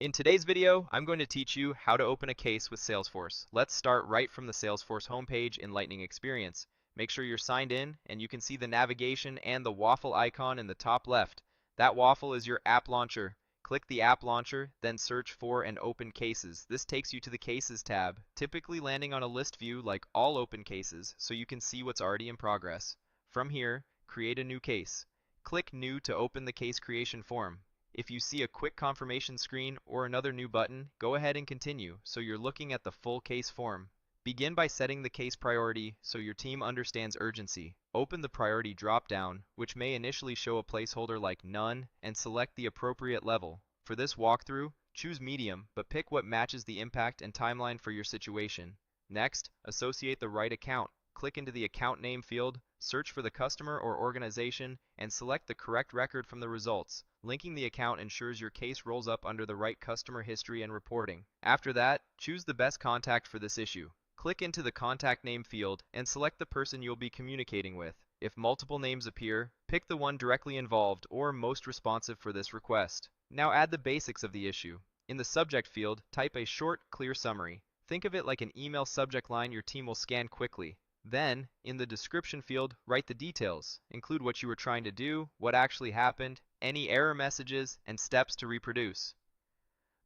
In today's video, I'm going to teach you how to open a case with Salesforce. Let's start right from the Salesforce homepage in Lightning Experience. Make sure you're signed in and you can see the navigation and the waffle icon in the top left. That waffle is your app launcher. Click the app launcher, then search for and open cases. This takes you to the Cases tab, typically landing on a list view like all open cases so you can see what's already in progress. From here, create a new case. Click New to open the case creation form. If you see a quick confirmation screen or another new button, go ahead and continue so you're looking at the full case form. Begin by setting the case priority so your team understands urgency. Open the priority drop-down, which may initially show a placeholder like None, and select the appropriate level. For this walkthrough, choose Medium, but pick what matches the impact and timeline for your situation. Next, associate the right account. Click into the account name field, search for the customer or organization, and select the correct record from the results. Linking the account ensures your case rolls up under the right customer history and reporting. After that, choose the best contact for this issue. Click into the contact name field and select the person you'll be communicating with. If multiple names appear, pick the one directly involved or most responsive for this request. Now add the basics of the issue. In the subject field, type a short, clear summary. Think of it like an email subject line your team will scan quickly. Then, in the description field, write the details. Include what you were trying to do, what actually happened, any error messages, and steps to reproduce.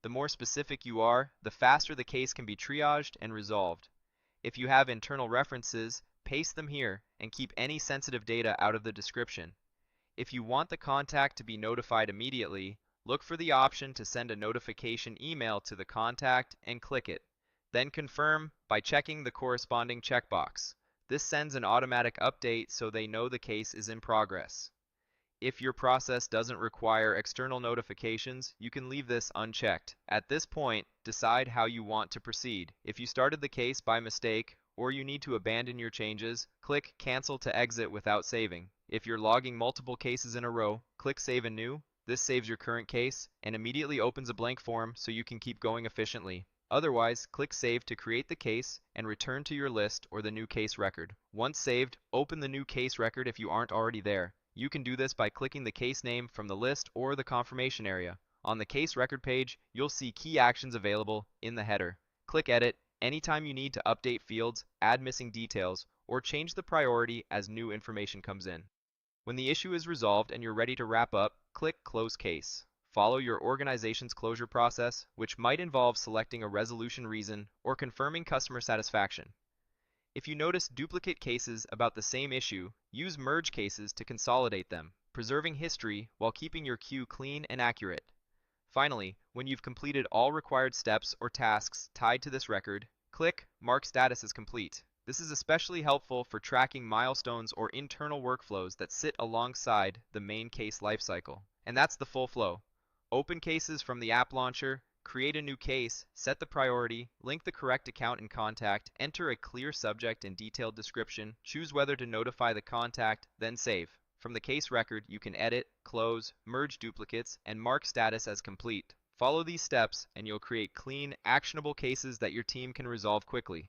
The more specific you are, the faster the case can be triaged and resolved. If you have internal references, paste them here and keep any sensitive data out of the description. If you want the contact to be notified immediately, look for the option to send a notification email to the contact and click it. Then confirm by checking the corresponding checkbox. This sends an automatic update so they know the case is in progress. If your process doesn't require external notifications, you can leave this unchecked. At this point, decide how you want to proceed. If you started the case by mistake, or you need to abandon your changes, click Cancel to exit without saving. If you're logging multiple cases in a row, click Save and New. This saves your current case and immediately opens a blank form so you can keep going efficiently. Otherwise, click Save to create the case and return to your list or the new case record. Once saved, open the new case record if you aren't already there. You can do this by clicking the case name from the list or the confirmation area. On the case record page, you'll see key actions available in the header. Click Edit anytime you need to update fields, add missing details, or change the priority as new information comes in. When the issue is resolved and you're ready to wrap up, click Close Case. Follow your organization's closure process, which might involve selecting a resolution reason or confirming customer satisfaction. If you notice duplicate cases about the same issue, use merge cases to consolidate them, preserving history while keeping your queue clean and accurate. Finally, when you've completed all required steps or tasks tied to this record, click Mark Status as Complete. This is especially helpful for tracking milestones or internal workflows that sit alongside the main case lifecycle. And that's the full flow. Open cases from the app launcher, create a new case, set the priority, link the correct account and contact, enter a clear subject and detailed description, choose whether to notify the contact, then save. From the case record, you can edit, close, merge duplicates, and mark status as complete. Follow these steps and you'll create clean, actionable cases that your team can resolve quickly.